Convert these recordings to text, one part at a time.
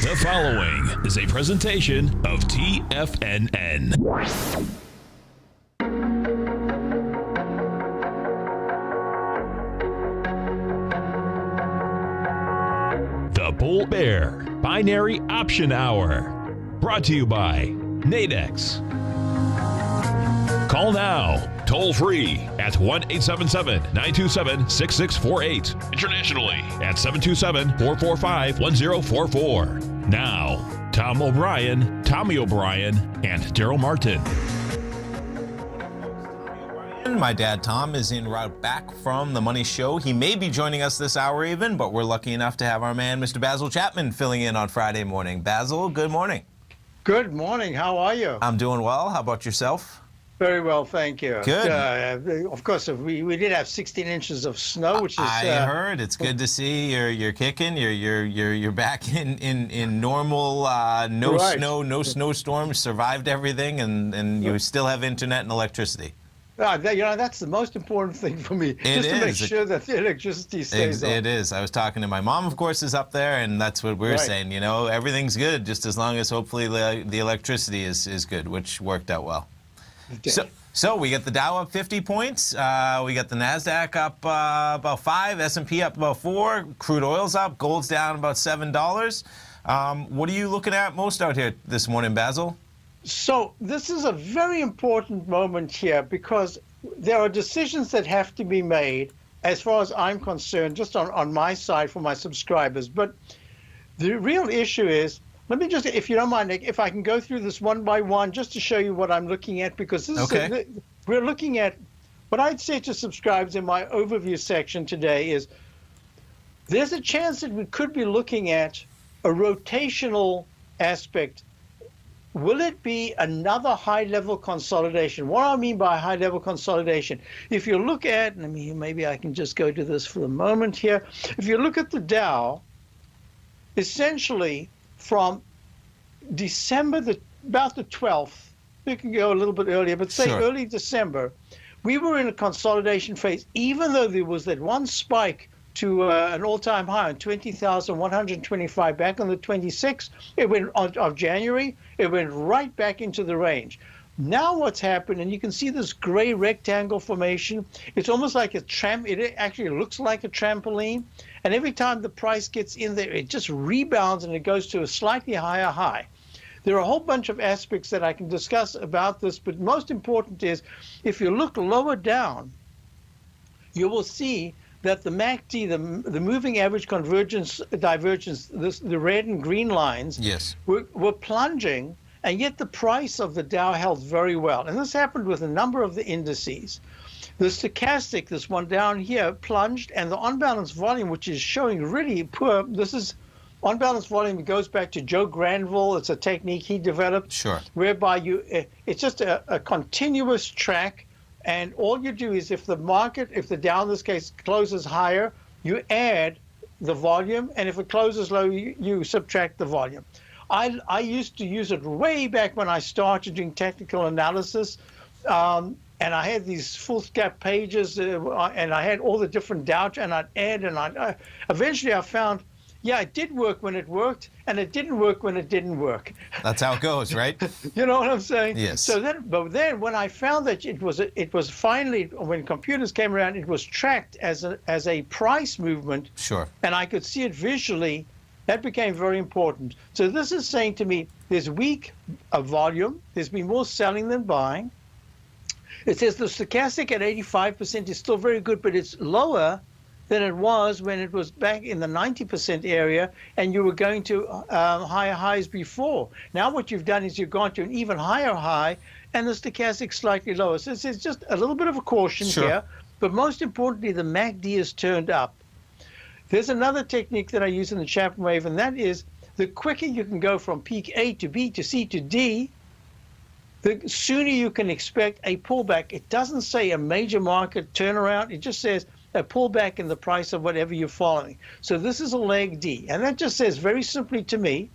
The following is a presentation of TFNN. The Bull Bear Binary Option Hour. Brought to you by Nadex. Call now, toll free at 1-877-927-6648. Internationally at 727-445-1044. Now, Tommy O'Brien, and Darrell Martin. My dad, Tom, is en route back from the Money Show. He may be joining us this hour even, but we're lucky enough to have our man, Mr. Basil Chapman, filling in on Friday morning. Basil, good morning. Good morning. How are you? I'm doing well. How about yourself? Very well, thank you. Good. Of course, we did have 16 inches of snow, which is. I heard. It's good to see you're kicking. You're back in normal. No Right. snow, no snowstorms. Survived everything, and you still have internet and electricity. That's the most important thing for me. Just to make sure that the electricity stays on. It is. I was talking to my mom, of course, is up there, and that's what we're saying. You know, everything's good, just as long as hopefully the electricity is good, which worked out well. So we get the Dow up 50 points. We got the Nasdaq up about 5, S&P up about 4, crude oil's up, gold's down about $7. What are you looking at most out here this morning, Basil? So this is a very important moment here because there are decisions that have to be made, as far as I'm concerned, just on my side for my subscribers. But the real issue is, let me just, if you don't mind, Nick, if I can go through this one by one just to show you what I'm looking at, because this is we're looking at what I'd say to subscribers in my overview section today is there's a chance that we could be looking at a rotational aspect. Will it be another high-level consolidation? What do I mean by high-level consolidation? If you look at, maybe I can just go to this for the moment here. If you look at the Dow, essentially from December, about the 12th, we can go a little bit earlier, but say early December, we were in a consolidation phase, even though there was that one spike to an all-time high on 20,125 back on the 26th. It went of January. It went right back into the range. Now what's happened, and you can see this gray rectangle formation. It's almost like a it actually looks like a trampoline. And every time the price gets in there, it just rebounds and it goes to a slightly higher high. There are a whole bunch of aspects that I can discuss about this, but most important is if you look lower down, you will see that the MACD, the moving average divergence, the red and green lines, were plunging, and yet the price of the Dow held very well. And this happened with a number of the indices. The stochastic, this one down here, plunged, and the on-balance volume, which is showing really poor, this is on-balance volume. It goes back to Joe Granville. It's a technique he developed, whereby it's just a continuous track. And all you do is if the Dow in this case closes higher, you add the volume. And if it closes low, you subtract the volume. I used to use it way back when I started doing technical analysis. And I had these foolscap pages and I had all the different Dow, and I'd add and eventually I found, it did work when it worked, and it didn't work when it didn't work. That's how it goes, right? You know what I'm saying? Yes. So then when I found that it was finally, when computers came around, it was tracked as a price movement. And I could see it visually. That became very important. So this is saying to me, there's weak volume. There's been more selling than buying. It says the stochastic at 85% is still very good, but it's lower than it was when it was back in the 90% area and you were going to higher highs before. Now what you've done is you've gone to an even higher high and the stochastic slightly lower. So it's just a little bit of a caution here, but most importantly, the MACD is turned up. There's another technique that I use in the Chapman wave, and that is the quicker you can go from peak A to B to C to D, the sooner you can expect a pullback. It doesn't say a major market turnaround. It just says a pullback in the price of whatever you're following. So this is a leg D. And that just says very simply to me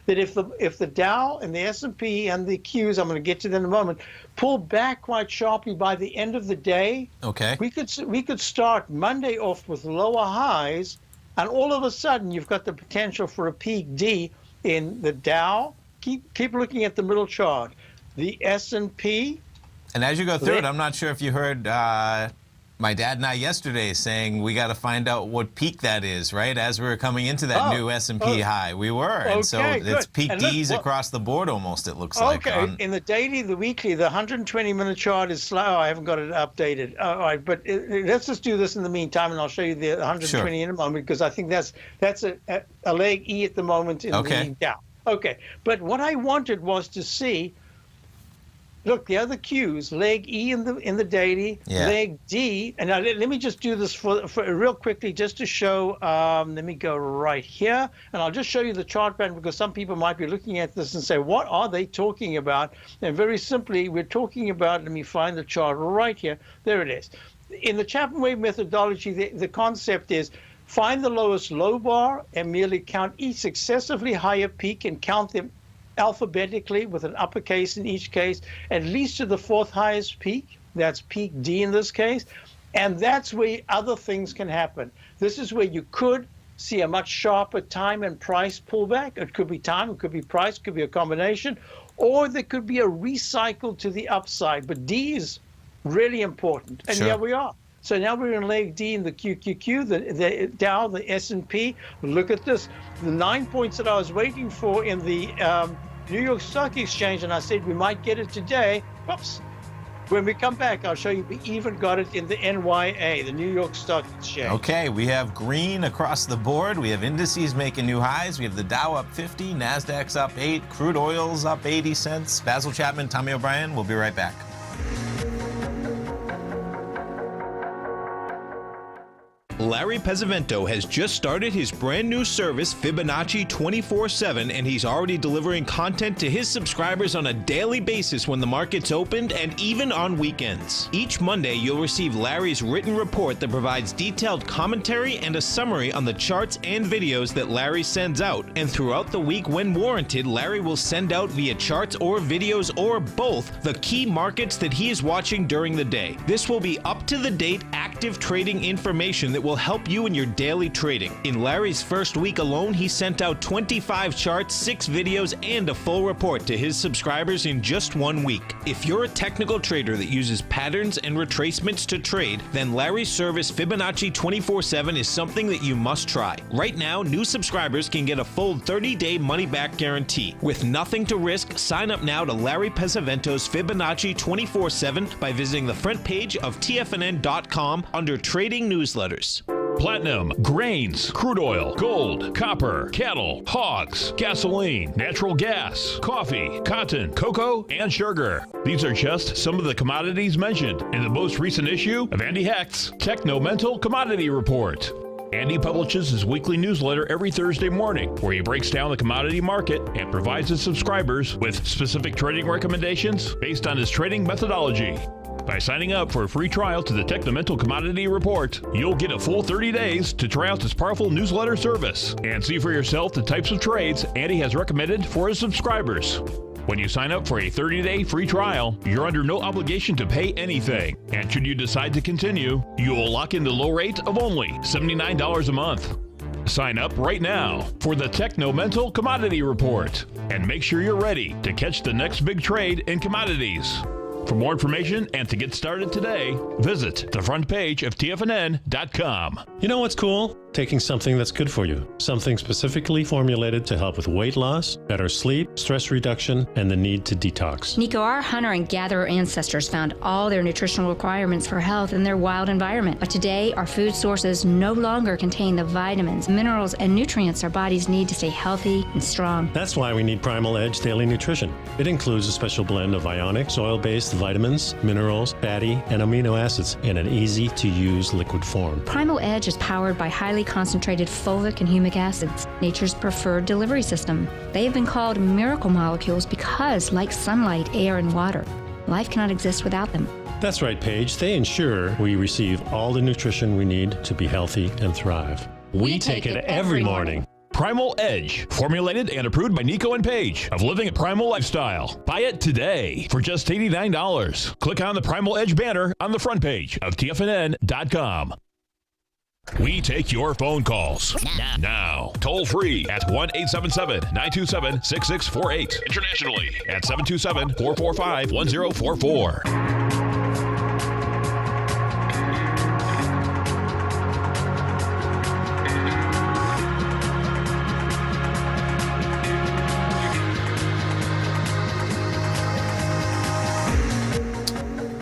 that if the Dow and the S&P and the Qs, I'm going to get to them in a moment, pull back quite sharply by the end of the day, we could start Monday off with lower highs, and all of a sudden you've got the potential for a peak D in the Dow. Keep looking at the middle chart. The S&P. And as you go through it, I'm not sure if you heard my dad and I yesterday saying we got to find out what peak that is, right? As we were coming into that new S&P high, we were. And so it's peak Ds across the board almost, it looks like. Okay, in the daily, the weekly, the 120-minute chart is slow. I haven't got it updated. All right, but let's just do this in the meantime, and I'll show you the 120 in a moment, because I think that's a leg E at the moment in the Dow. Okay, but what I wanted was to see, look, the other Qs, leg E in the daily, leg D, and now let me just do this for real quickly just to show, let me go right here, and I'll just show you the chart pattern, because some people might be looking at this and say, what are they talking about? And very simply, we're talking about, let me find the chart right here, there it is. In the Chapman wave methodology, the concept is find the lowest low bar and merely count each successively higher peak and count them alphabetically with an uppercase in each case, at least to the fourth highest peak. That's peak D in this case. And that's where other things can happen. This is where you could see a much sharper time and price pullback. It could be time, it could be price, it could be a combination, or there could be a recycle to the upside. But D is really important. And here we are. So now we're in leg D in the QQQ, the Dow, the S&P. Look at this. The 9 points that I was waiting for in the New York Stock Exchange, and I said we might get it today. Whoops. When we come back, I'll show you we even got it in the NYA, the New York Stock Exchange. Okay, we have green across the board. We have indices making new highs. We have the Dow up 50, Nasdaq's up 8, crude oil's up 80 cents. Basil Chapman, Tommy O'Brien, we'll be right back. Larry Pesavento has just started his brand new service, Fibonacci 24/7, and he's already delivering content to his subscribers on a daily basis when the market's opened and even on weekends. Each Monday, you'll receive Larry's written report that provides detailed commentary and a summary on the charts and videos that Larry sends out. And throughout the week, when warranted, Larry will send out via charts or videos or both the key markets that he is watching during the day. This will be up-to-the-date, active trading information that will help you in your daily trading. In Larry's first week alone, he sent out 25 charts, 6 videos, and a full report to his subscribers in just 1 week. If you're a technical trader that uses patterns and retracements to trade, then Larry's service Fibonacci 24/7 is something that you must try. Right now, new subscribers can get a full 30-day money-back guarantee. With nothing to risk, sign up now to Larry Pesavento's Fibonacci 24/7 by visiting the front page of TFNN.com under Trading Newsletters. Platinum, grains, crude oil, gold, copper, cattle, hogs, gasoline, natural gas, coffee, cotton, cocoa, and sugar. These are just some of the commodities mentioned in the most recent issue of Andy Hecht's Techno-Mental Commodity Report. Andy publishes his weekly newsletter every Thursday morning, where he breaks down the commodity market and provides his subscribers with specific trading recommendations based on his trading methodology. By signing up for a free trial to the Techno-Mental Commodity Report, you'll get a full 30 days to try out this powerful newsletter service and see for yourself the types of trades Andy has recommended for his subscribers. When you sign up for a 30-day free trial, you're under no obligation to pay anything. And should you decide to continue, you will lock in the low rate of only $79 a month. Sign up right now for the Techno-Mental Commodity Report and make sure you're ready to catch the next big trade in commodities. For more information and to get started today, visit the front page of TFNN.com. You know what's cool? Taking something that's good for you. Something specifically formulated to help with weight loss, better sleep, stress reduction, and the need to detox. Nico, our hunter and gatherer ancestors found all their nutritional requirements for health in their wild environment. But today, our food sources no longer contain the vitamins, minerals, and nutrients our bodies need to stay healthy and strong. That's why we need Primal Edge Daily Nutrition. It includes a special blend of ionic, soil-based vitamins, minerals, fatty, and amino acids in an easy-to-use liquid form. Primal Edge is powered by highly concentrated fulvic and humic acids, nature's preferred delivery system. They have been called miracle molecules because, like sunlight, air, and water, life cannot exist without them. That's right, Paige. They ensure we receive all the nutrition we need to be healthy and thrive. We take it every morning. Primal Edge, formulated and approved by Nico and Paige of Living a Primal Lifestyle. Buy it today for just $89. Click on the Primal Edge banner on the front page of TFNN.com. We take your phone calls now. Toll free at 1-877-927-6648. Internationally at 727-445-1044.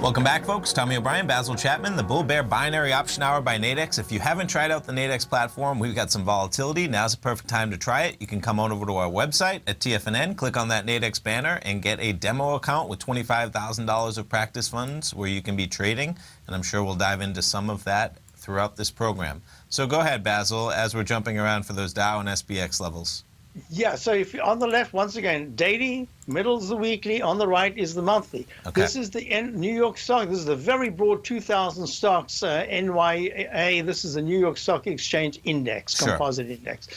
Welcome back, folks. Tommy O'Brien, Basil Chapman, the Bull Bear Binary Option Hour by Nadex. If you haven't tried out the Nadex platform, we've got some volatility. Now's the perfect time to try it. You can come on over to our website at TFNN, click on that Nadex banner, and get a demo account with $25,000 of practice funds where you can be trading. And I'm sure we'll dive into some of that throughout this program. So go ahead, Basil, as we're jumping around for those Dow and SPX levels. Yeah, so if you're on the left, once again, daily, middle is the weekly, on the right is the monthly. Okay. This is the New York stock. This is the very broad 2,000 stocks, NYA. This is the New York Stock Exchange Index, composite index.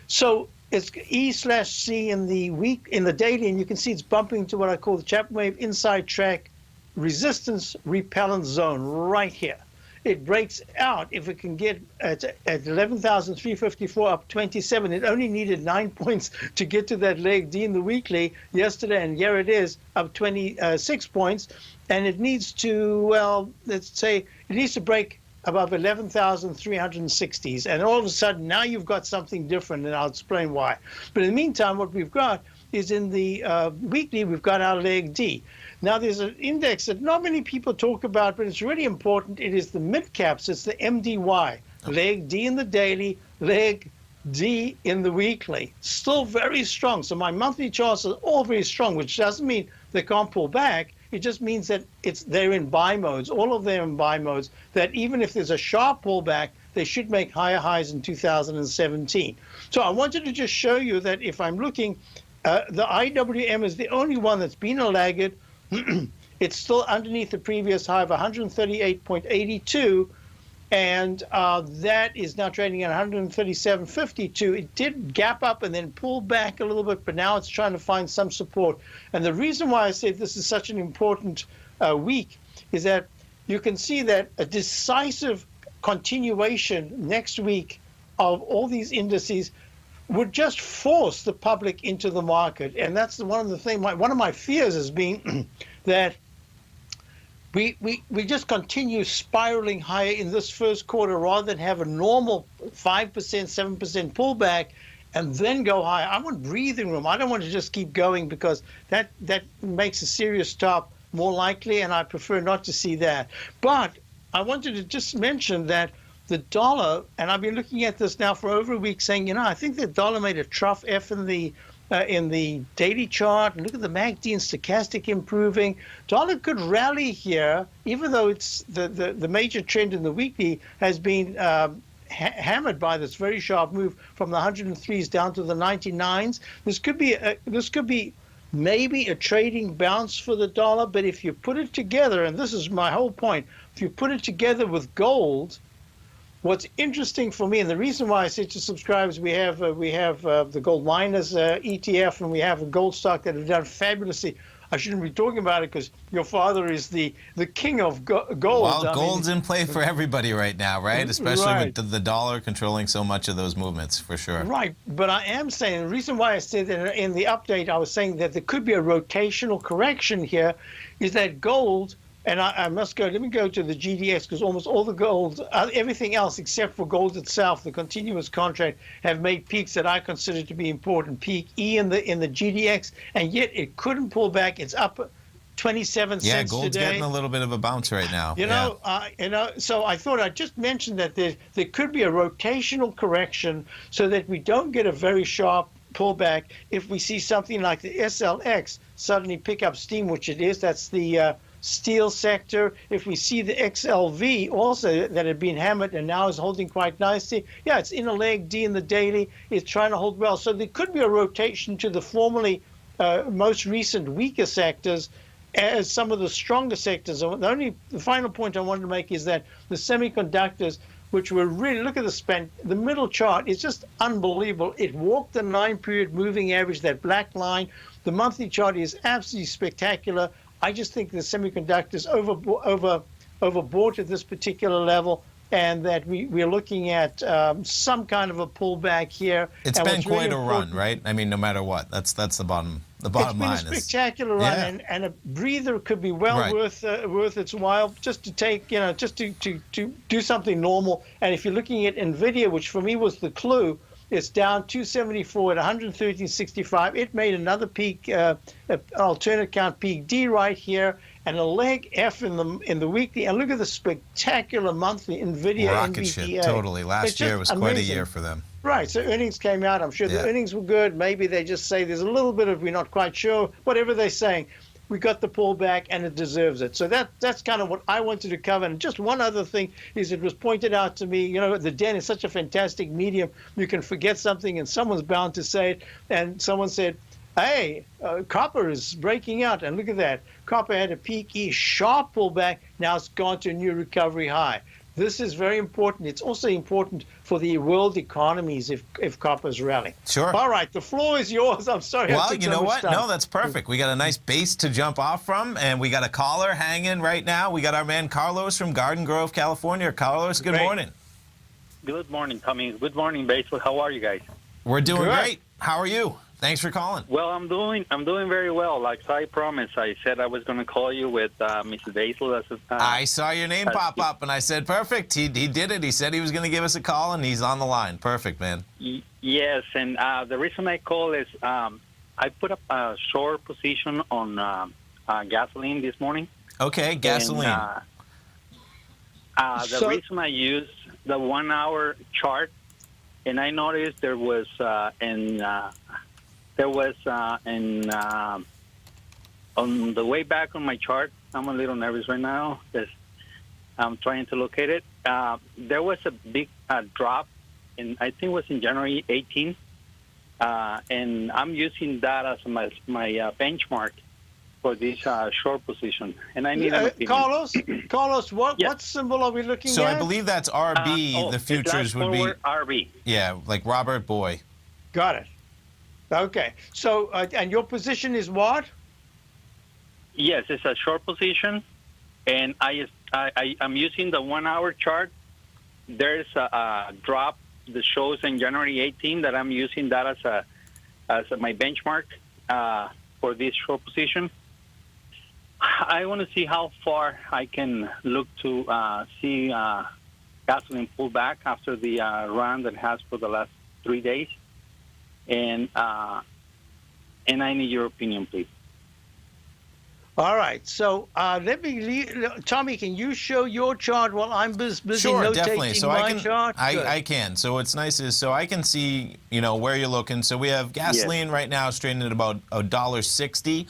So it's E/C in the daily, and you can see it's bumping to what I call the Chapman Wave inside track resistance repellent zone right here. It breaks out if it can get at 11,354 up 27. It only needed 9 points to get to that leg D in the weekly yesterday, and here it is up 26 points. And it needs to, well, let's say it needs to break above 11,360s. And all of a sudden, now you've got something different, and I'll explain why. But in the meantime, what we've got is in the weekly, we've got our leg D. Now, there's an index that not many people talk about, but it's really important. It is the mid-caps. It's the MDY, leg D in the daily, leg D in the weekly. Still very strong. So my monthly charts are all very strong, which doesn't mean they can't pull back. It just means that they're in buy modes, all of them in buy modes, that even if there's a sharp pullback, they should make higher highs in 2017. So I wanted to just show you that if I'm looking, the IWM is the only one that's been a laggard. It's still underneath the previous high of 138.82, and that is now trading at 137.52. It did gap up and then pull back a little bit, but now it's trying to find some support. And the reason why I say this is such an important week is that you can see that a decisive continuation next week of all these indices would just force the public into the market. And that's one of the things, one of my fears has been that we just continue spiraling higher in this first quarter rather than have a normal 5%, 7% pullback and then go higher. I want breathing room. I don't want to just keep going because that makes a serious top more likely, and I prefer not to see that. But I wanted to just mention that the dollar, and I've been looking at this now for over a week, saying, I think the dollar made a trough F in the daily chart. And look at the MACD and stochastic improving. Dollar could rally here, even though it's the major trend in the weekly has been hammered by this very sharp move from the 103s down to the 99s. This could be maybe a trading bounce for the dollar, but if you put it together, and this is my whole point, if you put it together with gold. What's interesting for me, and the reason why I say to subscribers, we have the gold miners ETF, and we have a gold stock that have done fabulously. I shouldn't be talking about it because your father is the king of gold. Well, gold's in play for everybody right now, right? Especially with the dollar controlling so much of those movements, for sure. Right, but I am saying, the reason why I said that in the update, I was saying that there could be a rotational correction here, is that gold. And I must go, let me go to the GDX, because almost all the gold, everything else except for gold itself, the continuous contract, have made peaks that I consider to be important. Peak E in the GDX, and yet it couldn't pull back. It's up 27 cents today. Yeah, gold's getting a little bit of a bounce right now. So I thought I'd just mention that there could be a rotational correction so that we don't get a very sharp pullback if we see something like the SLX suddenly pick up steam, which it is. That's the steel sector. If we see the XLV also that had been hammered and now is holding quite nicely, it's in a leg D in the daily. It's trying to hold well. So there could be a rotation to the formerly most recent weaker sectors as some of the stronger sectors. The final point I wanted to make is that the semiconductors, which were really, look at the middle chart, is just unbelievable. It walked the 9-period moving average, that black line. The monthly chart is absolutely spectacular. I just think the semiconductors overbought at this particular level. and that we're looking at some kind of a pullback here. It's and been quite really a run, right? I mean, no matter what, that's the bottom line. It's been a spectacular run, and a breather could be well worth its while just to take, just to do something normal. And if you're looking at NVIDIA, which for me was the clue, it's down 274 at 113.65. It made another peak, alternate count peak D right here, and a leg F in the weekly. And look at the spectacular monthly NVIDIA rocket NVDA. ship, totally. Last year was quite a year for them. Right, so earnings came out. I'm sure the earnings were good. Maybe they just say there's a little bit of we're not quite sure. Whatever they're saying, we got the pullback and it deserves it. So that's kind of what I wanted to cover. And just one other thing is it was pointed out to me, the den is such a fantastic medium. You can forget something and someone's bound to say it. And someone said, hey, copper is breaking out. And look at that. Copper had a peak E, sharp pullback. Now it's gone to a new recovery high. This is very important. It's also important for the world economies if copper's rallying. Sure. All right, the floor is yours. I'm sorry. Well, you know what? No, that's perfect. We got a nice base to jump off from, and we got a caller hanging right now. We got our man Carlos from Garden Grove, California. Carlos, good morning. Good morning, Tommy. Good morning, Baseball. How are you guys? We're doing great. How are you? Thanks for calling. Well, I'm doing very well. Like I promised, I said I was going to call you with Mr. Basil. I saw your name pop up, and I said, perfect. He did it. He said he was going to give us a call, and he's on the line. Perfect, man. Yes, and the reason I call is I put up a short position on gasoline this morning. Okay, gasoline. And, the reason I used the 1 hour chart, and I noticed there was on the way back on my chart, I'm a little nervous right now because I'm trying to locate it. There was a big drop, and I think it was in January 18, and I'm using that as my benchmark for this short position. And I need an opinion. Carlos, what symbol are we looking at? So I believe that's RB. The futures would be RB. Yeah, like Robert Boy. Got it. Okay. So, and your position is what? Yes, it's a short position, and I'm using the 1 hour chart. There's a drop that shows in January 18 that I'm using that as my benchmark for this short position. I want to see how far I can look to see gasoline pull back after the run that it has for the last 3 days. And I need your opinion, please. All right. So let me Tommy, can you show your chart while I'm busy notating definitely. So my chart? I can. So what's nice is so I can see where you're looking. So we have gasoline right now is trading at about $1.60.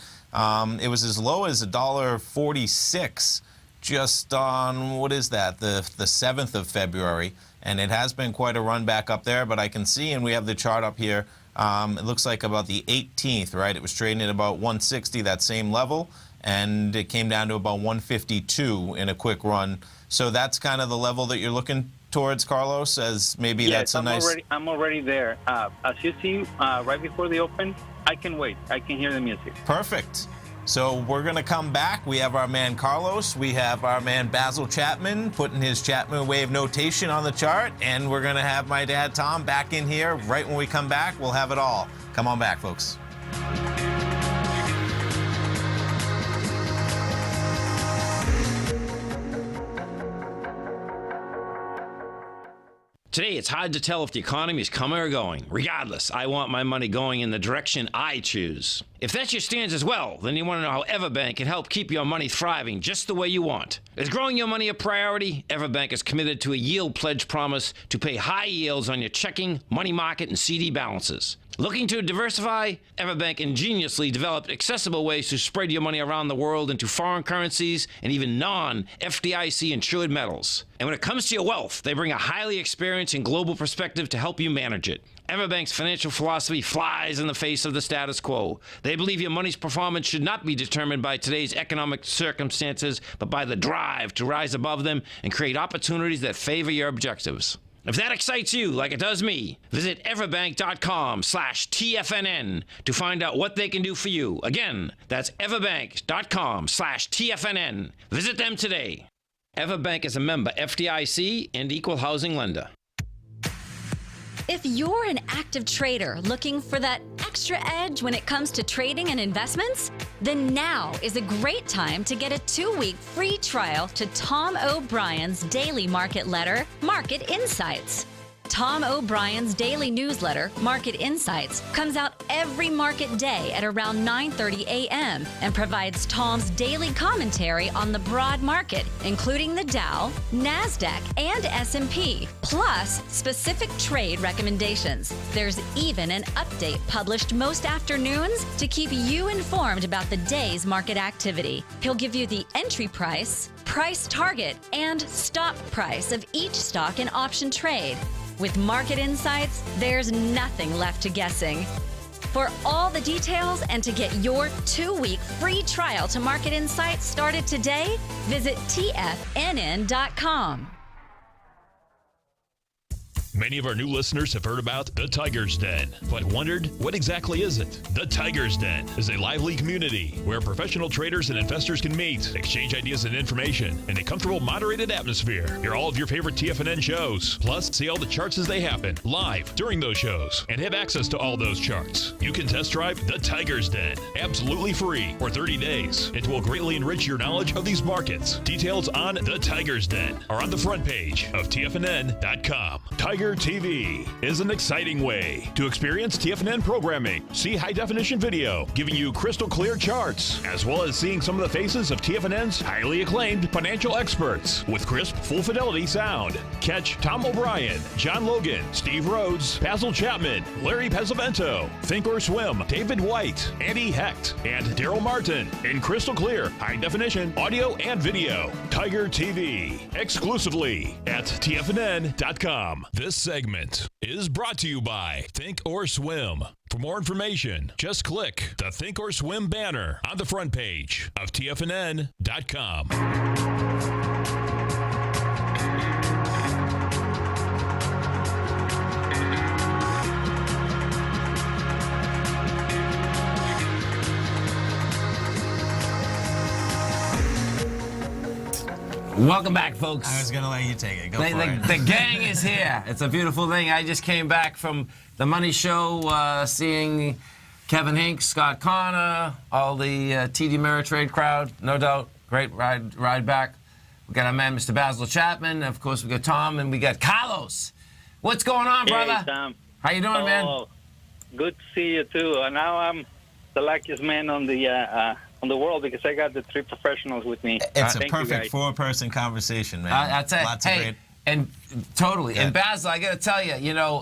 It was as low as $1.46 just on what is that the 7th of February, and it has been quite a run back up there. But I can see, and we have the chart up here. It looks like about the 18th, right? It was trading at about 160, that same level, and it came down to about 152 in a quick run. So that's kind of the level that you're looking towards, Carlos, as maybe that's a nice... I'm already there. As you see, right before the open, I can wait. I can hear the music. Perfect. So we're going to come back. We have our man Carlos. We have our man Basil Chapman putting his Chapman wave notation on the chart. And we're going to have my dad Tom back in here right when we come back. We'll have it all. Come on back, folks. Today, it's hard to tell if the economy is coming or going. Regardless, I want my money going in the direction I choose. If that's your stance as well, then you want to know how Everbank can help keep your money thriving just the way you want. Is growing your money a priority? Everbank is committed to a yield pledge promise to pay high yields on your checking, money market, and CD balances. Looking to diversify? Everbank ingeniously developed accessible ways to spread your money around the world into foreign currencies and even non-FDIC insured metals. And when it comes to your wealth, they bring a highly experienced and global perspective to help you manage it. Everbank's financial philosophy flies in the face of the status quo. They believe your money's performance should not be determined by today's economic circumstances, but by the drive to rise above them and create opportunities that favor your objectives. If that excites you like it does me, visit everbank.com/TFNN to find out what they can do for you. Again, that's everbank.com/TFNN. Visit them today. EverBank is a member FDIC and equal housing lender. If you're an active trader looking for that extra edge when it comes to trading and investments, then now is a great time to get a 2-week free trial to Tom O'Brien's daily market letter, Market Insights. Tom O'Brien's daily newsletter, Market Insights, comes out every market day at around 9:30 a.m. and provides Tom's daily commentary on the broad market, including the Dow, NASDAQ, and S&P, plus specific trade recommendations. There's even an update published most afternoons to keep you informed about the day's market activity. He'll give you the entry price, price target, and stop price of each stock and option trade. With Market Insights, there's nothing left to guessing. For all the details and to get your 2-week free trial to Market Insights started today, visit TFNN.com. Many of our new listeners have heard about the Tiger's Den, but wondered, what exactly is it? The Tiger's Den is a lively community where professional traders and investors can meet, exchange ideas and information in a comfortable, moderated atmosphere. Hear all of your favorite TFNN shows, plus see all the charts as they happen live during those shows, and have access to all those charts. You can test drive the Tiger's Den absolutely free for 30 days. It will greatly enrich your knowledge of these markets. Details on the Tiger's Den are on the front page of TFNN.com. Tiger TV is an exciting way to experience TFNN programming. See high-definition video giving you crystal clear charts, as well as seeing some of the faces of TFNN's highly acclaimed financial experts with crisp, full-fidelity sound. Catch Tom O'Brien, John Logan, Steve Rhodes, Basil Chapman, Larry Pesavento, Think or Swim, David White, Andy Hecht, and Darrell Martin in crystal clear, high-definition audio and video. Tiger TV, exclusively at TFNN.com. This segment is brought to you by Think or Swim. For more information, just click the Think or Swim banner on the front page of TFNN.com. Welcome back, folks. I was going to let you take it. Go for it. The gang is here. It's a beautiful thing. I just came back from the Money Show, seeing Kevin Hinks, Scott Connor, all the TD Ameritrade crowd, no doubt. Great ride back. We got our man, Mr. Basil Chapman. Of course, we got Tom, and we got Carlos. What's going on, brother? Hey, Tom. How you doing, man? Good to see you, too. Now I'm the luckiest man on the world because I got the 3 professionals with me. It's a perfect 4-person conversation, man. That's it. Lots of great. And totally. Good. And Basil, I got to tell you,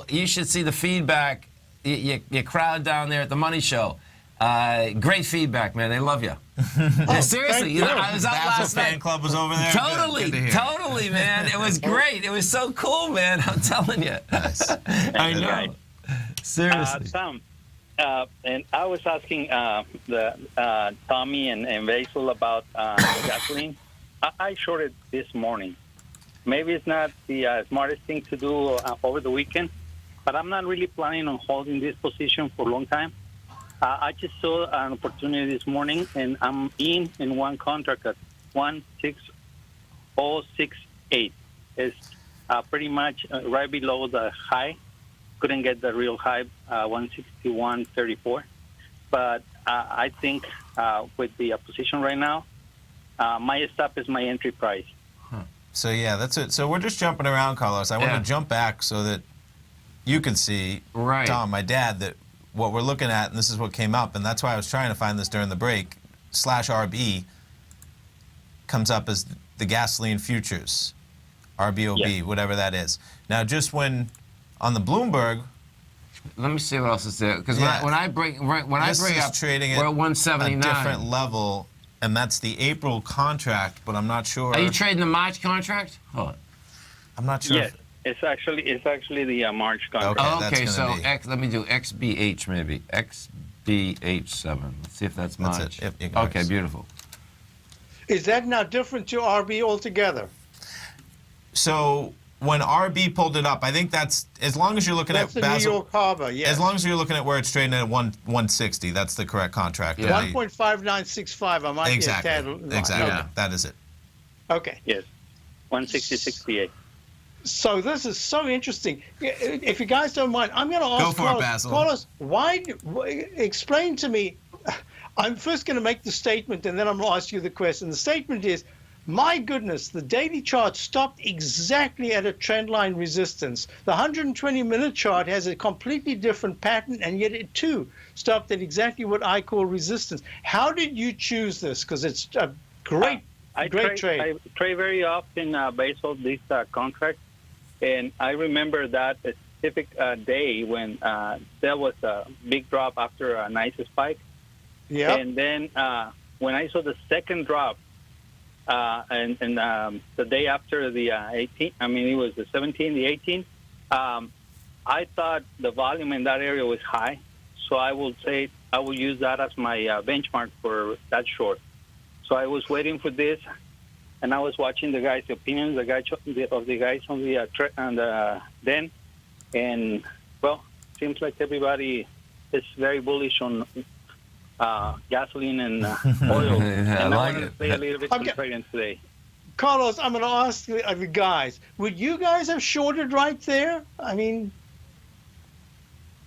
you should see the feedback. Your crowd down there at the Money Show. Great feedback, man. They love you. Seriously, I was out last night. Fan club was over there. Totally, man. It was great. It was so cool, man. I'm telling you. Nice. I know. Seriously. Tom, and I was asking Tommy and Basil about gasoline. I shorted this morning. Maybe it's not the smartest thing to do over the weekend, but I'm not really planning on holding this position for a long time. I just saw an opportunity this morning, and I'm in one contract at 16068. It's pretty much right below the high. Couldn't get the real high, 161.34. But I think with the position right now, my stop is my entry price. So, yeah, that's it. So we're just jumping around, Carlos. I want to jump back so that you can see, Tom, my dad, that what we're looking at, and this is what came up, and that's why I was trying to find this during the break, /RB comes up as the gasoline futures, RBOB, whatever that is. Now, just when on the Bloomberg, let me see what else is there, because when I bring up trading we're at at 179, a different level, and that's the April contract, but I'm not sure. Are you trading the March contract? Hold on. I'm not sure. Yes, it's actually the March contract. Okay, so be. let me do XBH maybe. XBH7. Let's see if that's March. That's it. Yep, okay, beautiful. Is that now different to RB altogether? So when RB pulled it up, I think that's, as long as you're looking that's at the Basil, New York Harbor, yes. as long as you're looking at where it's trading at 160, that's the correct contract. Yeah. 1.5965. I might Exactly. be a tad. Exactly. Yeah. That is it. Okay. Yes. 160.68. So this is so interesting. If you guys don't mind, I'm going to ask Carlos, explain to me. I'm first going to make the statement, and then I'm going to ask you the question. The statement is, my goodness, the daily chart stopped exactly at a trendline resistance. The 120-minute chart has a completely different pattern, and yet it too stopped at exactly what I call resistance. How did you choose this? Because it's a great trade. I trade very often based on this contract, and I remember that specific day when there was a big drop after a nice spike. Yeah. And then when I saw the second drop, and the day after the 18th, I mean, it was the 17th, the 18th, I thought the volume in that area was high. So I will say I will use that as my benchmark for that short. So I was waiting for this, and I was watching the guys' opinions, the guys on the den, and well, seems like everybody is very bullish on gasoline and oil. And I like want to it. play a little bit contrarian today. Carlos, I'm going to ask the guys, would you guys have shorted right there? I mean,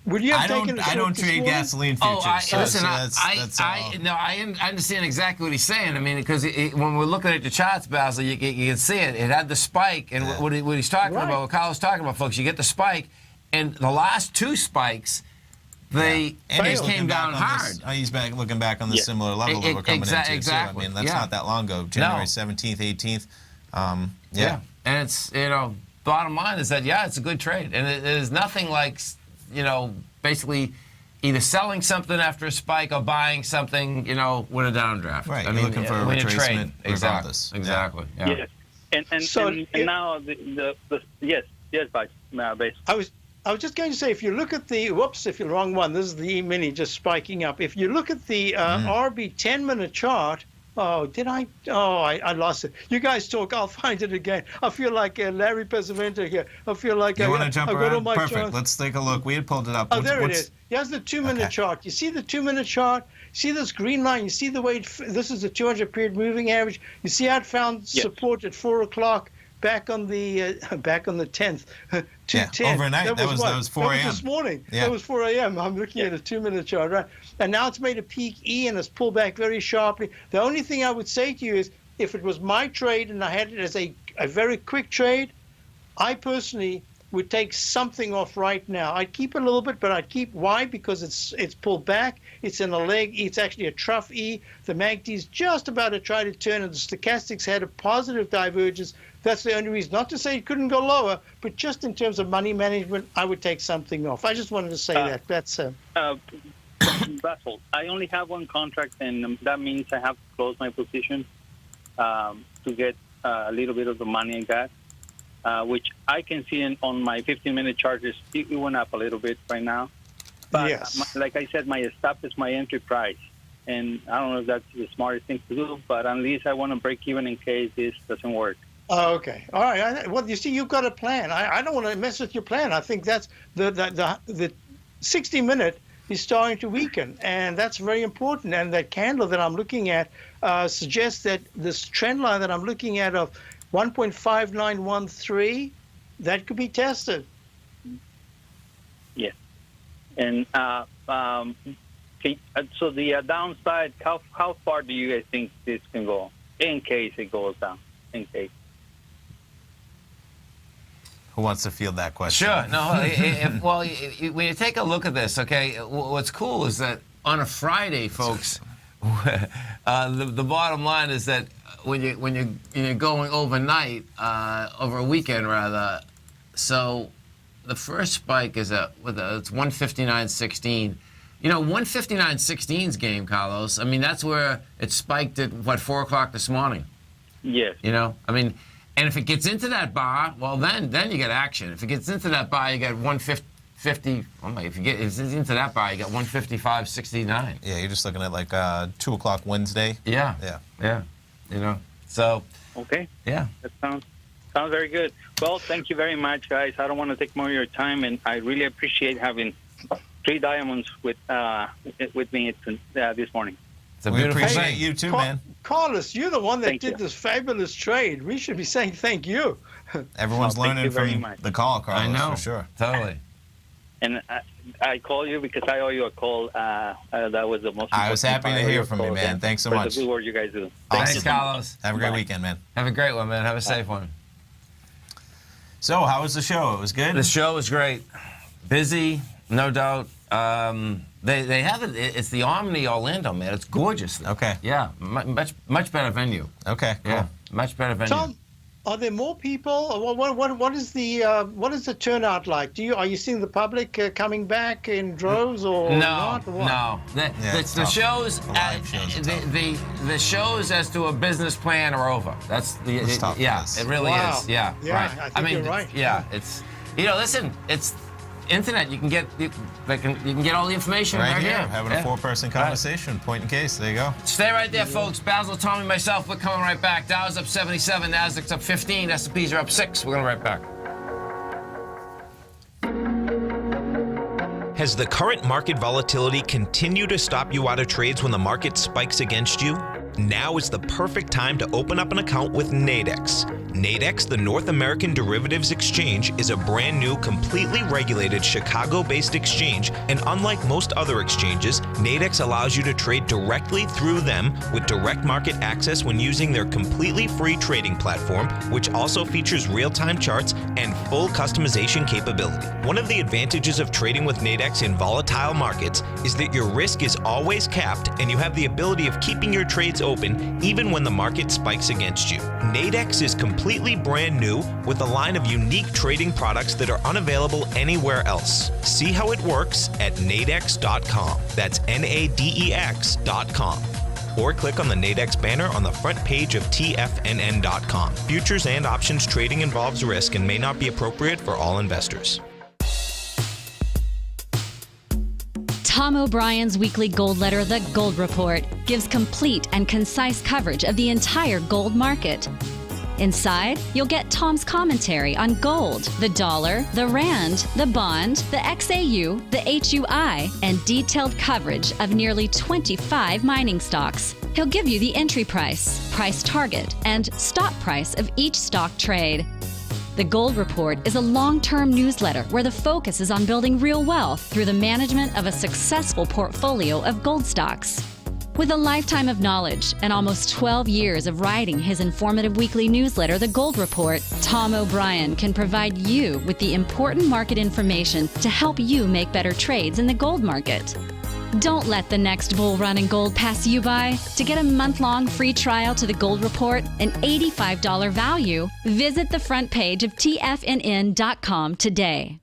would you have taken a short I don't this trade morning? gasoline futures. I understand exactly what he's saying. I mean, because when we're looking at the charts, Basil, you can see it. It had the spike, and what he's talking about, what Carlos is talking about, folks, you get the spike, and the last two spikes, they came down hard. He's looking back on the similar level that we're coming into. Exactly. I mean, that's not that long ago. January 17th, 18th. And it's, bottom line is that, it's a good trade. And it is nothing like, basically either selling something after a spike or buying something, with a downdraft. Right. I You're mean, looking for a retracement regardless. Exactly. Yeah. Yes. And now yes, Base. I was just going to say, if you look at the, if you're the wrong one, this is the E-mini just spiking up. If you look at the RB 10-minute chart, I lost it. You guys talk, I'll find it again. I feel like Larry Pesavento here. I feel like you want to jump around? Perfect. Charts. Let's take a look. We had pulled it up. Oh, there it is. Here's the 2-minute chart. You see the 2-minute chart? See this green line? You see the way this is the 200-period moving average? You see how it found support at 4 o'clock? Back on the 10th, 2:10. Overnight. That was 4 a.m. This morning. Yeah. That was 4 a.m. I'm looking at a 2-minute chart, right? And now it's made a peak E and it's pulled back very sharply. The only thing I would say to you is, if it was my trade and I had it as a very quick trade, I personally would take something off right now. I'd keep a little bit, but I'd keep. Why? Because it's pulled back. It's in a leg. It's actually a trough E. The MACD's just about to try to turn, and the stochastics had a positive divergence. That's the only reason. Not to say it couldn't go lower, but just in terms of money management, I would take something off. I just wanted to say that. That's Basil, I only have one contract, and that means I have to close my position to get a little bit of the money I got. Which I can see on my 15-minute charges, it went up a little bit right now. But like I said, my stop is my entry price. And I don't know if that's the smartest thing to do, but at least I want to break even in case this doesn't work. Oh, okay. All right. Well, you see, you've got a plan. I don't want to mess with your plan. I think that's the 60-minute is starting to weaken, and that's very important. And that candle that I'm looking at suggests that this trend line that I'm looking at of 1.5913, that could be tested. Yes. And so the downside, how far do you guys think this can go in case it goes down? In case. Who wants to field that question? Sure. No. When you take a look at this, okay, what's cool is that on a Friday, folks, the bottom line is that when you're going overnight, over a weekend rather, so the first spike is it's 159.16. 159.16's game, Carlos. I mean, that's where it spiked at 4 o'clock this morning. Yes. And if it gets into that bar, well, then you get action. If it gets into that bar, you get 150. If it's into that bar, you get 155.69. Yeah, you're just looking at like 2 o'clock Wednesday. Yeah. So. Okay. Yeah. That sounds very good. Well, thank you very much, guys. I don't want to take more of your time, and I really appreciate having 3 diamonds with me this morning. It's a beautiful appreciate you too, man. Carlos, you're the one that Thank did you. this fabulous trade. We should be saying thank you. Everyone's Well, thank learning you very from much. the call, Carlos, I know. for sure. Totally. And I call you because I owe you a call. That was the most. I was important happy to part of hear your from you, call, man. and Thanks so for much. the good work you guys do. Awesome. Thanks, Carlos. Have a great Bye. weekend, man. Have a great one, man. Have a safe one. So, how was the show? It was good? The show was great. Busy, no doubt. They have it. It's the Omni Orlando, man. It's gorgeous. Okay. Yeah, much better venue. Okay, cool. Yeah, much better venue. Tom, are there more people? What is the turnout like? Are you seeing the public coming back in droves or not? Or what? No. it's The tough. shows, The live shows are tough. the shows as to a business plan are over. That's the It's tough, yeah. yes. It really Wow. is. Yeah. Yeah, Right. I think you're right. Yeah. It's listen. It's internet. You can get all the information Right right here, here. having a four-person conversation, point in case. There you go. Stay right there, folks. Basil, Tommy, myself, we're coming right back. Dow's up 77, Nasdaq's up 15, S&Ps are up 6. We're going right back. Has the current market volatility continued to stop you out of trades when the market spikes against you? Now is the perfect time to open up an account with Nadex. Nadex, the North American Derivatives Exchange, is a brand new, completely regulated Chicago-based exchange, and unlike most other exchanges, Nadex allows you to trade directly through them with direct market access when using their completely free trading platform, which also features real-time charts and full customization capability. One of the advantages of trading with Nadex in volatile markets is that your risk is always capped and you have the ability of keeping your trades open even when the market spikes against you. Nadex is completely brand new with a line of unique trading products that are unavailable anywhere else. See how it works at nadex.com. That's Nadex.com. Or click on the Nadex banner on the front page of TFNN.com. Futures and options trading involves risk and may not be appropriate for all investors. Tom O'Brien's weekly gold letter, The Gold Report, gives complete and concise coverage of the entire gold market. Inside, you'll get Tom's commentary on gold, the dollar, the rand, the bond, the XAU, the HUI, and detailed coverage of nearly 25 mining stocks. He'll give you the entry price, price target, and stop price of each stock trade. The Gold Report is a long-term newsletter where the focus is on building real wealth through the management of a successful portfolio of gold stocks. With a lifetime of knowledge and almost 12 years of writing his informative weekly newsletter, The Gold Report, Tom O'Brien can provide you with the important market information to help you make better trades in the gold market. Don't let the next bull run in gold pass you by. To get a month-long free trial to The Gold Report, an $85 value, visit the front page of TFNN.com today.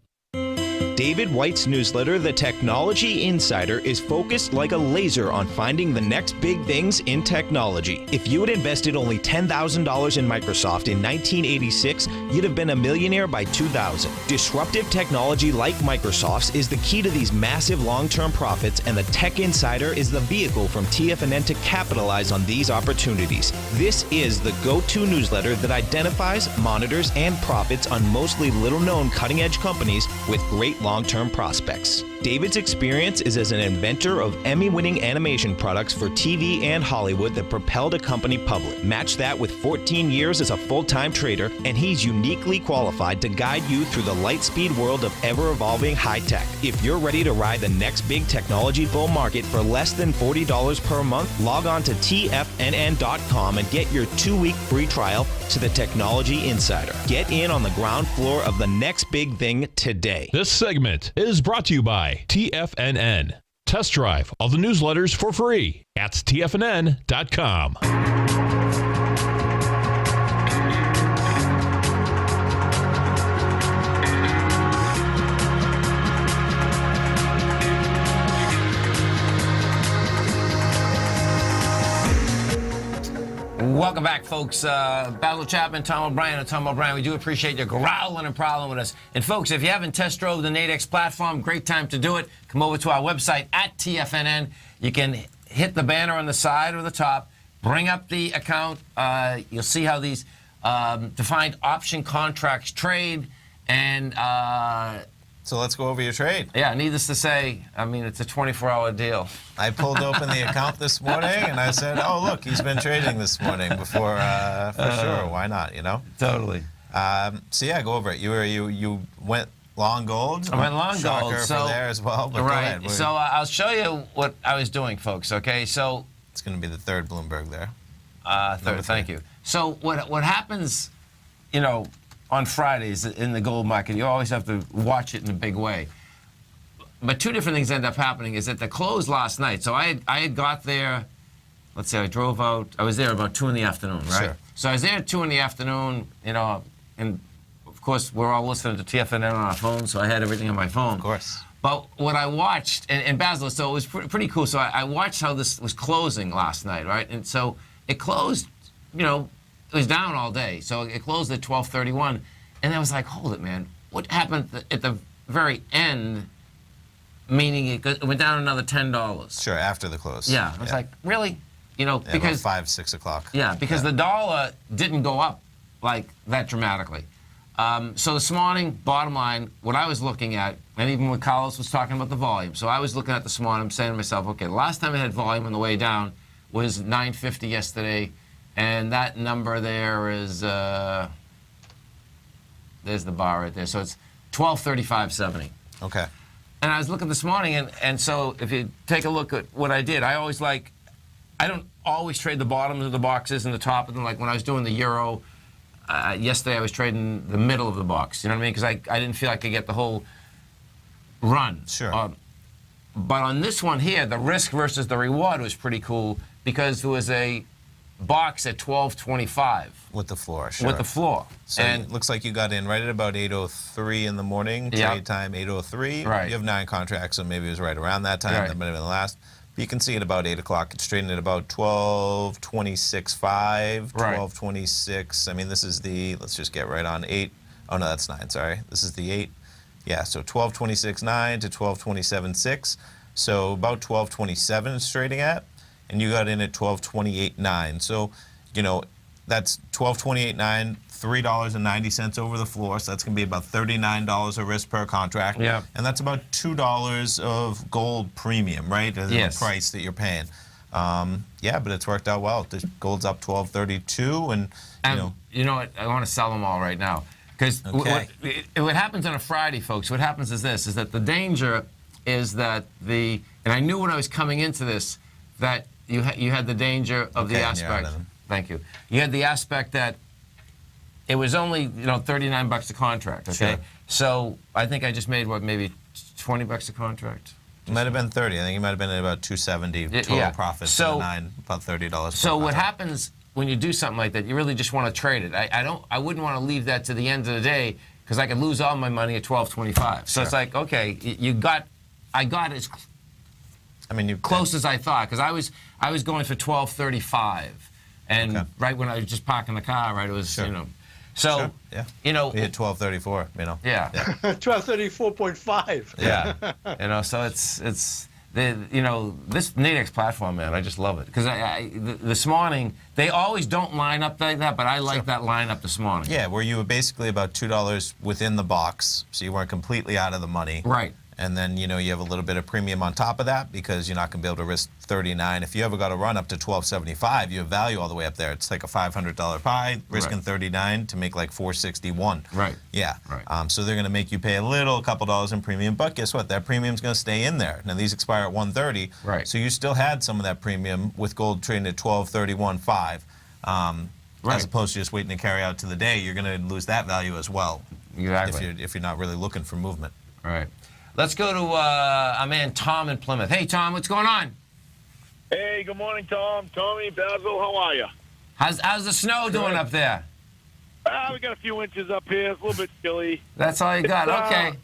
David White's newsletter, The Technology Insider, is focused like a laser on finding the next big things in technology. If you had invested only $10,000 in Microsoft in 1986, you'd have been a millionaire by 2000. Disruptive technology like Microsoft's is the key to these massive long-term profits, and the Tech Insider is the vehicle from TFNN to capitalize on these opportunities. This is the go-to newsletter that identifies, monitors, and profits on mostly little-known cutting-edge companies with great long-term prospects. David's experience is as an inventor of Emmy-winning animation products for TV and Hollywood that propelled a company public. Match that with 14 years as a full-time trader, and he's uniquely qualified to guide you through the light-speed world of ever-evolving high-tech. If you're ready to ride the next big technology bull market for less than $40 per month, log on to TFNN.com and get your 2-week free trial to the Technology Insider. Get in on the ground floor of the next big thing today. This segment is brought to you by TFNN. Test drive all the newsletters for free at TFNN.com. Welcome back, folks. Basil Chapman, Tom O'Brien, and Tom O'Brien. We do appreciate you growling and prowling with us. And, folks, if you haven't test drove the Nadex platform, great time to do it. Come over to our website at TFNN. You can hit the banner on the side or the top, bring up the account. You'll see how these defined option contracts trade. And So let's go over your trade. Yeah, needless to say, I mean, it's a 24-hour deal. I pulled open the account this morning, and I said, oh, look, he's been trading this morning before, for sure. Why not, you know? Totally. So, yeah, go over it. You went long gold. I went long Shocker gold. So, for there as well, but right. go ahead. So I'll show you what I was doing, folks, okay? So it's going to be the third Bloomberg there. Third, thank you. So what happens, you know, on Fridays in the gold market, you always have to watch it in a big way. But two different things end up happening is that the close last night. So I had got there, let's say I drove out, I was there about 2 in the afternoon, right? Sure. So I was there at 2 in the afternoon, you know, and of course we're all listening to TFNN on our phones, so I had everything on my phone. Of course. But what I watched, and Basil, so it was pretty cool. So I watched how this was closing last night, right? And so it closed, you know, it was down all day. So it closed at 12:31. And I was like, hold it, man. What happened at the very end, meaning it went down another $10? Sure, after the close. Yeah. I was like, really? You know, Yeah, because... about 5, 6 o'clock. Yeah, because the dollar didn't go up like that dramatically. So this morning, bottom line, what I was looking at, and even when Carlos was talking about the volume, so I was looking at this morning, I'm saying to myself, okay, the last time I had volume on the way down was 950 yesterday, and that number there is, there's the bar right there, so it's 1235.70. Okay. And I was looking this morning, and so if you take a look at what I did, I don't always trade the bottoms of the boxes and the top of them, like when I was doing the euro. Yesterday I was trading the middle of the box, you know what I mean? Because I didn't feel I could get the whole run. Sure. But on this one here, the risk versus the reward was pretty cool because there was a box at 1225. With the floor, sure. With the floor. So and it looks like you got in right at about 8:03 in the morning, trade time 8:03. Right. You have 9 contracts, so maybe it was right around that time. Right. That might have been the last. But you can see at about 8 o'clock, it's trading at about 12:26.5, 12:26. I mean, this is the, let's just get right on 8. Oh, no, that's 9, sorry. This is the 8. Yeah, so 12:26.9 to 12:27.6. So about 12:27 it's trading at. And you got in at 12:28.9. So, you know, that's 12:28.9, $3.90 over the floor. So that's going to be about $39 of risk per contract. Yeah. And that's about $2 of gold premium, right? As Yes. the price that you're paying. Yeah, but it's worked out well. The gold's up 12.32, and you know what? I want to sell them all right now because what happens on a Friday, folks? What happens is this: is that the danger is that and I knew when I was coming into this that you had the danger of the aspect. Thank you. You had the aspect that it was only, you know, $39 a contract. Okay. Sure. So I think I just made what, maybe $20 a contract. It might have been 30. I think you might have been at about 270 total profit for the 9, about $30. So what happens when you do something like that? You really just want to trade it. I wouldn't want to leave that to the end of the day because I could lose all my money at 12.25. So it's like, okay, I got as close as I thought because I was going for 12.35, and right when I was just parking the car, right, it was you know. So, you know, we hit 12.34, you know. Yeah. 12.34.5. Yeah. You know, so it's you know, this Nadex platform, man, I just love it. Because this morning, they always don't line up like that, but I like that lineup this morning. Yeah, where you were basically about $2 within the box, so you weren't completely out of the money. Right. And then, you know, you have a little bit of premium on top of that because you're not going to be able to risk 39. If you ever got a run up to 12.75, you have value all the way up there. It's like a $500 pie, risking 39 to make like 461. Right. Yeah. Right. So they're going to make you pay a couple dollars in premium, but guess what? That premium's going to stay in there. Now these expire at 1:30. Right. So you still had some of that premium with gold trading at 12.31.5. As opposed to just waiting to carry out to the day, you're going to lose that value as well. Exactly. If you're not really looking for movement. Right. Let's go to our man Tom in Plymouth. Hey, Tom, what's going on? Hey, good morning, Tom. Tommy, Basil, how are you? How's the snow doing up there? We got a few inches up here. It's a little bit chilly. That's all you got. Okay.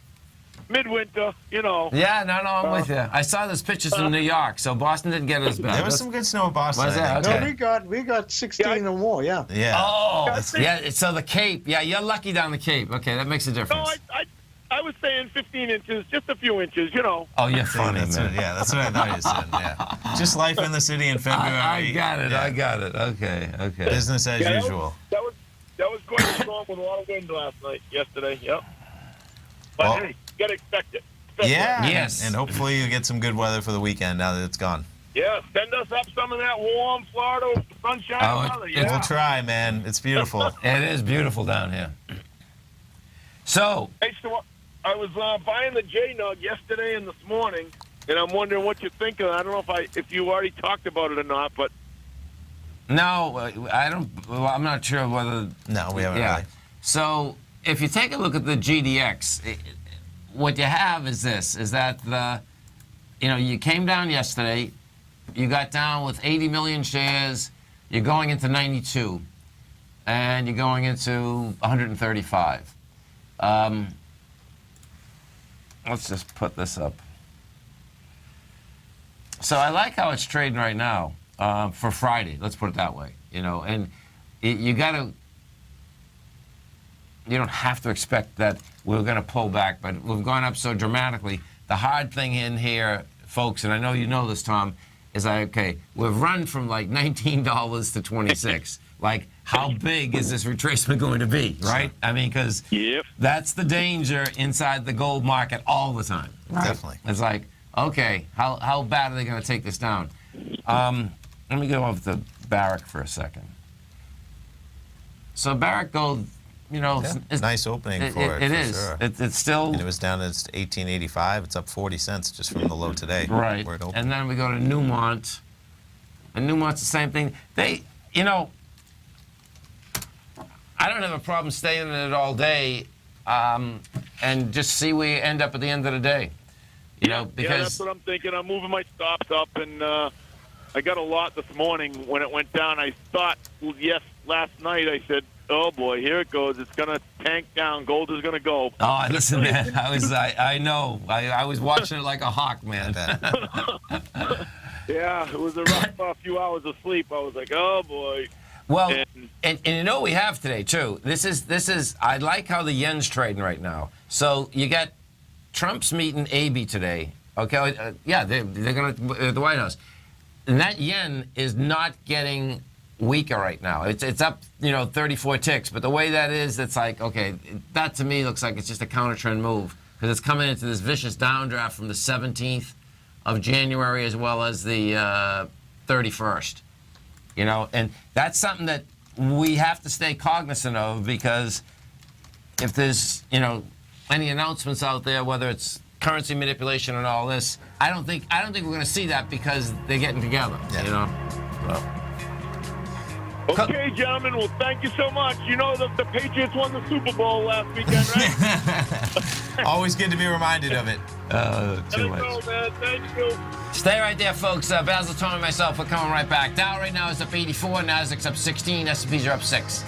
Midwinter, you know. Yeah, no, I'm with you. I saw those pictures from New York, so Boston didn't get as bad. There was some good snow in Boston. Was that? Okay. No, we got 16 or more, yeah. Yeah. Oh, yeah, so the Cape. Yeah, you're lucky down the Cape. Okay, that makes a difference. No, I was saying 15 inches, just a few inches, you know. Oh, you're funny, that's man. That's what I thought you said, yeah. Just life in the city in February. I got it, I got it. Okay. Business as usual. That was quite strong with a lot of wind yesterday, yep. But Well, hey. Got to expect it. Yeah. Yes. And hopefully you get some good weather for the weekend now that it's gone. Yeah, send us up some of that warm Florida sunshine weather. Yeah. We'll try, man. It's beautiful. It is beautiful down here. So, Hey, so I was buying the J-Nug yesterday and this morning, and I'm wondering what you think of it. I don't know if you already talked about it or not, but no, I don't. Well, I'm not sure whether. No, we haven't Yeah. really. So, if you take a look at the GDX, what you have is this: is that you came down yesterday, you got down with 80 million shares, you're going into 92, and you're going into 135. Let's just put this up. So I like how it's trading right now for Friday. Let's put it that way. And you don't have to expect that we're going to pull back, but we've gone up so dramatically. The hard thing in here, folks, and I know you know this, Tom, is we've run from like $19 to 26. Like, how big is this retracement going to be, right? I mean, because that's the danger inside the gold market all the time. Right? Definitely. It's like, okay, how bad are they going to take this down? Let me go over to Barrick for a second. So Barrick Gold, it's nice opening for it. It for is. Sure. It's still. And it was down at 1885. It's up 40 cents just from the low today. Right. Where it opened. And then we go to Newmont. And Newmont's the same thing. I don't have a problem staying in it all day and just see where you end up at the end of the day. Because yeah, that's what I'm thinking. I'm moving my stops up, and I got a lot this morning when it went down. I thought, last night I said, oh boy, here it goes. It's going to tank down. Gold is going to go. Oh, listen, man. I know. I was watching it like a hawk, man. Yeah, it was a rough few hours of sleep. I was like, oh boy. Well, and you know what we have today too. This is. I like how the yen's trading right now. So you got Trump's meeting AB today. Okay, they're going to the White House, and that yen is not getting weaker right now. It's up 34 ticks. But the way that is, it's like, okay, that to me looks like it's just a counter trend move because it's coming into this vicious downdraft from the 17th of January as well as the 31st. And that's something that we have to stay cognizant of because if there's, any announcements out there, whether it's currency manipulation and all this, I don't think we're going to see that because they're getting together. Yeah. Okay, gentlemen. Well, thank you so much. You know that the Patriots won the Super Bowl last weekend, right? Always good to be reminded of it. Too much. Go, man. Thank you. Stay right there, folks. Basil, Tony, and myself, we're coming right back. Dow right now is up 84, Nasdaq's up 16, S&Ps are up 6.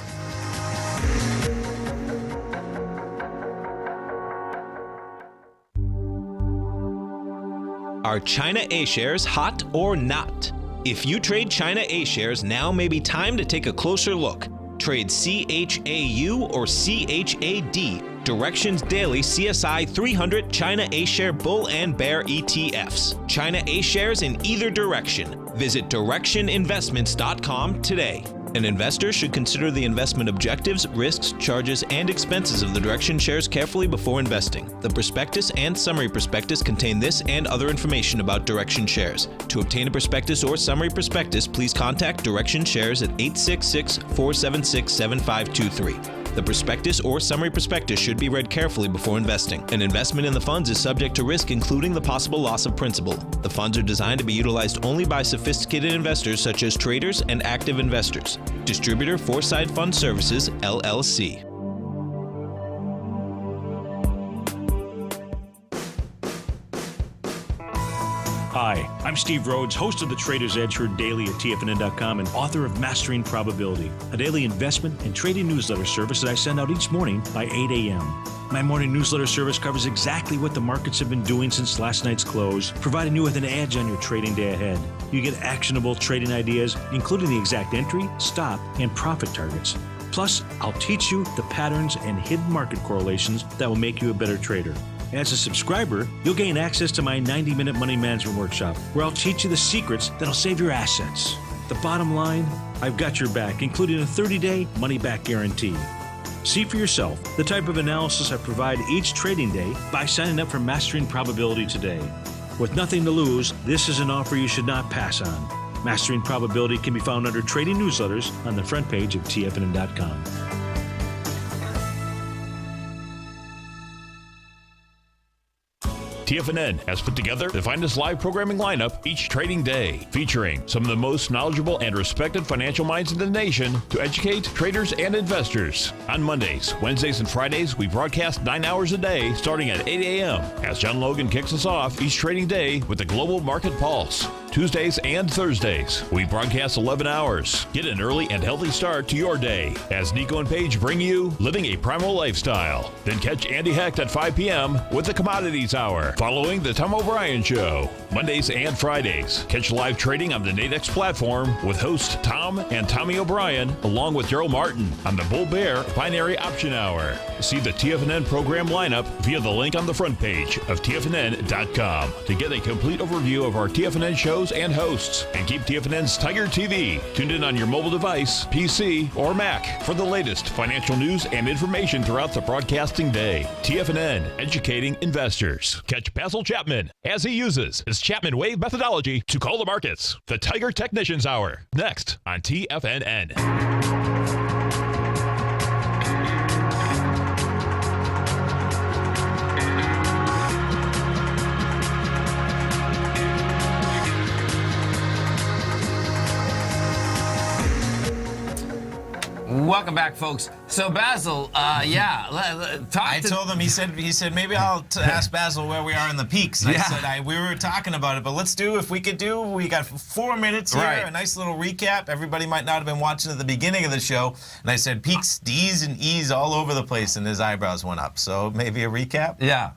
Are China A shares hot or not? If you trade China A shares, now may be time to take a closer look. Trade CHAU or CHAD, Directions Daily CSI 300 China A Share Bull and Bear ETFs. China A shares in either direction. Visit directioninvestments.com today. An investor should consider the investment objectives, risks, charges, and expenses of the Direction shares carefully before investing. The prospectus and summary prospectus contain this and other information about Direction shares. To obtain a prospectus or summary prospectus, please contact Direction shares at 866-476-7523. The prospectus or summary prospectus should be read carefully before investing. An investment in the funds is subject to risk, including the possible loss of principal. The funds are designed to be utilized only by sophisticated investors such as traders and active investors. Distributor Foreside Fund Services, LLC. Hi, I'm Steve Rhodes, host of the Trader's Edge heard daily at TFNN.com and author of Mastering Probability, a daily investment and trading newsletter service that I send out each morning by 8 a.m. My morning newsletter service covers exactly what the markets have been doing since last night's close, providing you with an edge on your trading day ahead. You get actionable trading ideas, including the exact entry, stop, and profit targets. Plus, I'll teach you the patterns and hidden market correlations that will make you a better trader. As a subscriber, you'll gain access to my 90-minute money management workshop, where I'll teach you the secrets that'll save your assets. The bottom line, I've got your back, including a 30-day money-back guarantee. See for yourself the type of analysis I provide each trading day by signing up for Mastering Probability today. With nothing to lose, this is an offer you should not pass on. Mastering Probability can be found under Trading Newsletters on the front page of TFNN.com. TFNN has put together the finest live programming lineup each trading day, featuring some of the most knowledgeable and respected financial minds in the nation to educate traders and investors. On Mondays, Wednesdays, and Fridays, we broadcast 9 hours a day starting at 8 a.m. as John Logan kicks us off each trading day with the Global Market Pulse. Tuesdays and Thursdays, we broadcast 11 hours. Get an early and healthy start to your day as Nico and Paige bring you Living a Primal Lifestyle. Then catch Andy Hecht at 5 p.m. with the Commodities Hour, following the Tom O'Brien Show. Mondays and Fridays, catch live trading on the Nadex platform with host Tom and Tommy O'Brien, along with Darrell Martin on the Bull Bear Binary Option Hour. See the TFNN program lineup via the link on the front page of TFNN.com to get a complete overview of our TFNN shows and hosts. And keep TFNN's Tiger TV tuned in on your mobile device, PC, or Mac for the latest financial news and information throughout the broadcasting day. TFNN, educating investors. Catch Basil Chapman as he uses his Chapman Wave methodology to call the markets. The Tiger Technicians Hour, next on TFNN. Welcome back, folks. So Basil, I told him. He said maybe I'll ask Basil where we are in the peaks. And I said we were talking about it, but let's do if we could do. We got 4 minutes here, a nice little recap. Everybody might not have been watching at the beginning of the show, and I said peaks, D's, and E's all over the place, and his eyebrows went up. So maybe a recap. Yeah.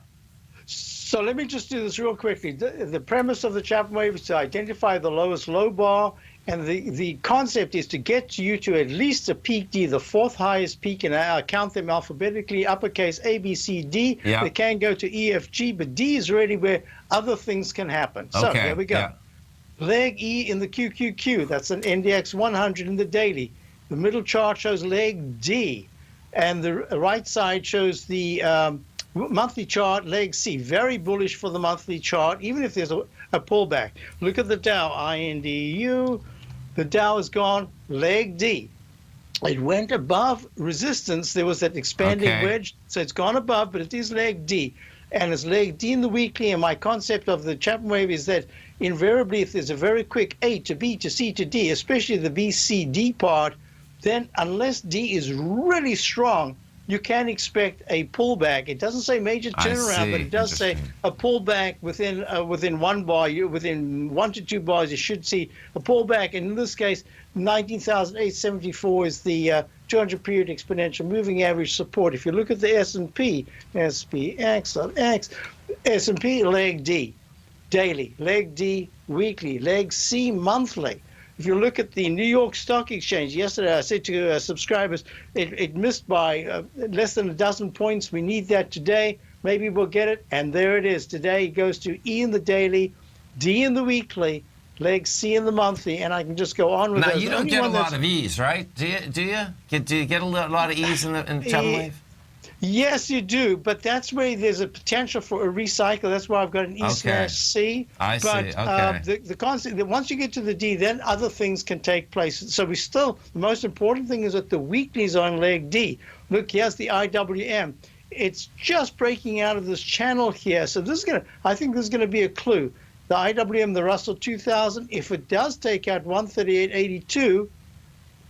So let me just do this real quickly. The premise of the Chapman wave is to identify the lowest low bar. And the concept is to get you to at least a peak D, the fourth highest peak, and I count them alphabetically, uppercase A, B, C, D. Yeah. They can go to E, F, G, but D is really where other things can happen. So here we go. Yeah. Leg E in the QQQ, that's an NDX 100 in the daily. The middle chart shows leg D, and the right side shows the monthly chart, leg C. Very bullish for the monthly chart, even if there's a pullback. Look at the Dow, INDU. The Dow is gone, leg D. It went above resistance. There was that expanding wedge, so it's gone above, but it is leg D. And it's leg D in the weekly, and my concept of the Chapman wave is that invariably if there's a very quick A to B to C to D, especially the BCD part, then unless D is really strong, you can expect a pullback. It doesn't say major turnaround, but it does say a pullback within one bar. Within 1 to 2 bars, you should see a pullback. And in this case, 19,874 is the 200-period exponential moving average support. If you look at the S&P, SPX, S&P leg D, daily, leg D, weekly, leg C, monthly. If you look at the New York Stock Exchange, yesterday I said to subscribers, it missed by less than a dozen points. We need that today. Maybe we'll get it. And there it is. Today it goes to E in the daily, D in the weekly, leg C in the monthly, and I can just go on with now, those. Now, you don't get a lot of E's, right? Do you? Do you get a lot of E's in the Chapman wave? Yes, you do, but that's where there's a potential for a recycle. That's why I've got an E/C. I see. Okay. The concept that once you get to the D, then other things can take place. So the most important thing is that the weekly's on leg D. Look, here's the IWM. It's just breaking out of this channel here. So I think this is gonna be a clue. The IWM, the Russell 2000, if it does take out 138.82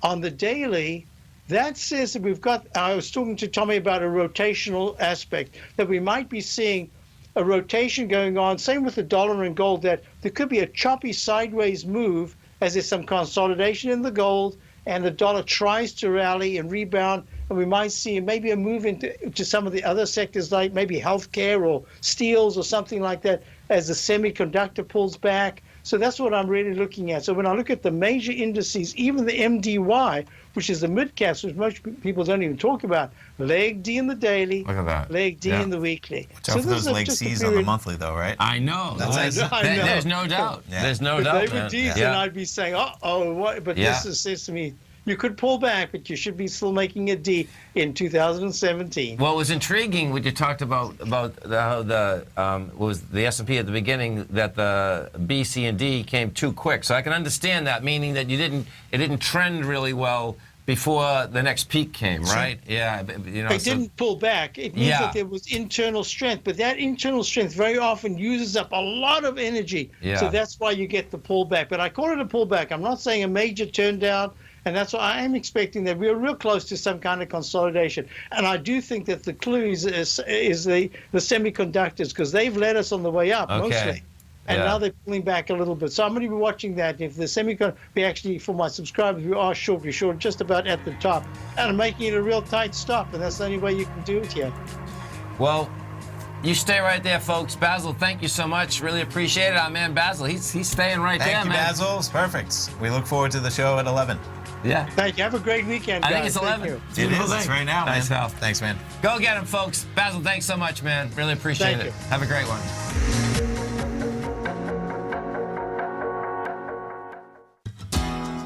on the daily, that says that I was talking to Tommy about a rotational aspect, that we might be seeing a rotation going on. Same with the dollar and gold, that there could be a choppy sideways move as there's some consolidation in the gold and the dollar tries to rally and rebound. And we might see maybe a move into some of the other sectors, like maybe healthcare or steels or something like that, as the semiconductor pulls back. So that's what I'm really looking at. So when I look at the major indices, even the MDY, which is the mid-caps, which most people don't even talk about, leg D in the daily, look at that. Leg D in the weekly. Watch out for those leg C's on the monthly, though, right? I know. I know. There's no doubt. Yeah. There's no if doubt. They were D's, then I'd be saying, what? But this says to me, you could pull back, but you should be still making a D in 2017. Well, it was intriguing what you talked about how the was the S&P at the beginning, that the B, C, and D came too quick. So I can understand that, meaning that it didn't trend really well before the next peak came, right? Yeah, you know. It didn't pull back. It means that there was internal strength, but that internal strength very often uses up a lot of energy. Yeah. So that's why you get the pullback. But I call it a pullback. I'm not saying a major turn down, and that's why I am expecting that we're real close to some kind of consolidation. And I do think that the clue is the semiconductors, because they've led us on the way up mostly. And now they're pulling back a little bit. So I'm going to be watching that. If the semiconductor, we actually, for my subscribers, we are short. We're short just about at the top. And I'm making it a real tight stop. And that's the only way you can do it here. Well, you stay right there, folks. Basil, thank you so much. Really appreciate it. Our man Basil, he's staying right there, man. Thank you, Basil. It's perfect. We look forward to the show at 11. Yeah. Thank you. Have a great weekend, guys. I think it's 11. It is. It's right now, man. Nice, pal. Thanks, man. Go get him, folks. Basil, thanks so much, man. Really appreciate it. Have a great one.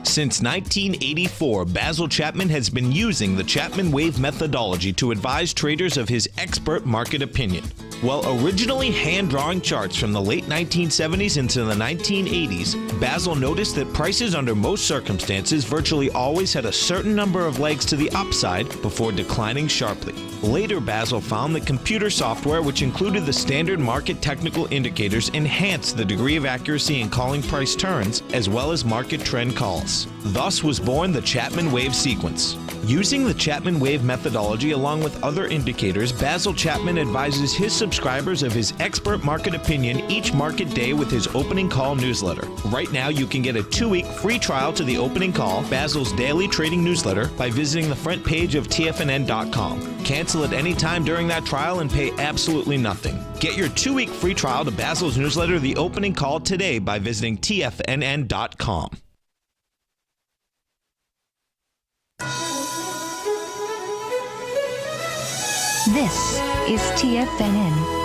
Since 1984, Basil Chapman has been using the Chapman Wave methodology to advise traders of his expert market opinion. While originally hand-drawing charts from the late 1970s into the 1980s, Basil noticed that prices under most circumstances virtually always had a certain number of legs to the upside before declining sharply. Later, Basil found that computer software, which included the standard market technical indicators, enhanced the degree of accuracy in calling price turns, as well as market trend calls. Thus was born the Chapman Wave sequence. Using the Chapman Wave methodology along with other indicators, Basil Chapman advises his subscribers of his expert market opinion each market day with his opening call newsletter. Right now, you can get a 2-week free trial to the opening call, Basil's daily trading newsletter, by visiting the front page of TFNN.com. Cancel at any time during that trial and pay absolutely nothing. Get your 2-week free trial to Basil's newsletter, The Opening Call, today by visiting TFNN.com. This is TFNN.